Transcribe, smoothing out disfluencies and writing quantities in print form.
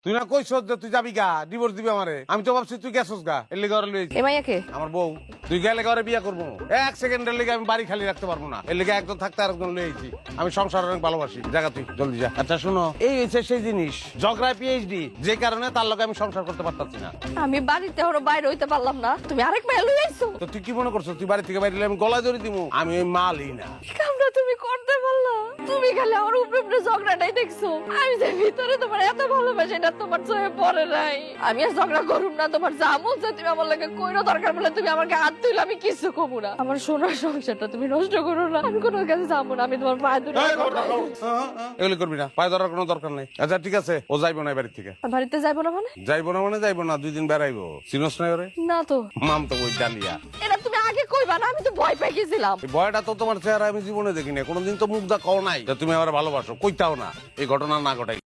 তুই না কইছ যে তুই যাবি গা, ডিভোর্স দিবি আমারে। আমি তো ভাবছি তুই গেছস গা, এর লেগে ওরে লইছি। এ মাইয়াকে আমার বউ। তুই গেলে ঘরে বিয়ে করবো, এক সেকেন্ডের লেগে আমি বাড়ি খালি রাখতে পারবো না। এর লেগে একজন থাকতে আরেকজন লইছি। আমি সংসার অনেক ভালোবাসি। জায়গা তুই জলদি যা। আচ্ছা শুনো, এই হচ্ছে সেই জিনিস, ঝগড়ায় পিএইচডি, যে কারণে তার লগে আমি সংসার করতে পারতাছি না। আমি বাড়িতে ওর বাইরে হইতে পারলাম না, তুমি আরেক মাইয়া লই আইছো। তো তুই কি মনে করছো তুই বাড়ি থেকে বাইরে আমি গলায় ধরে দিব? আমি ওই মালই না। কামটা তুমি করতে পারলা? তুমি খালি আমার উপরে উপরে ঝগড়াটাই দেখছো। আমি যে ভিতরে তোমার এত ভালোবাসি এটা তোমার চোখে পড়ে নাই। আমি আর ঝগড়া করুম না, তোমার যা মন চায় তুমি আমার লাগে কইরো, দরকার বলে তুমি আমাকে হাত তুইলে আমি কিছু কমু না। আমার সোনার সংসারটা তুমি নষ্ট করো না। আমি কোনো কাছে যাবো না, আমি তোমার পায়ে ধরে। এগুলি করবি না, পায়ে ধরার কোনো দরকার নেই। আচ্ছা ঠিক আছে, ও যাইবো না বাড়ি থেকে। বাড়িতে যাইবো না মানে? যাইবো না মানে যাইবো না, 2 দিন বেড়াইবো। চিনস না ওরে? না তো। মাম তো ওই ডালিয়া। এটা তুমি আগে কইবা না, আমি তো ভয় পেয়ে গেছিলাম। এই ভয়টা তো তোমার চেহারা আমি জীবনে দেখিনি, কোনোদিন তো মুখ দা কও নাই যে তুমি আমার ভালোবাসো, কইতাও না। এই ঘটনা না ঘটাই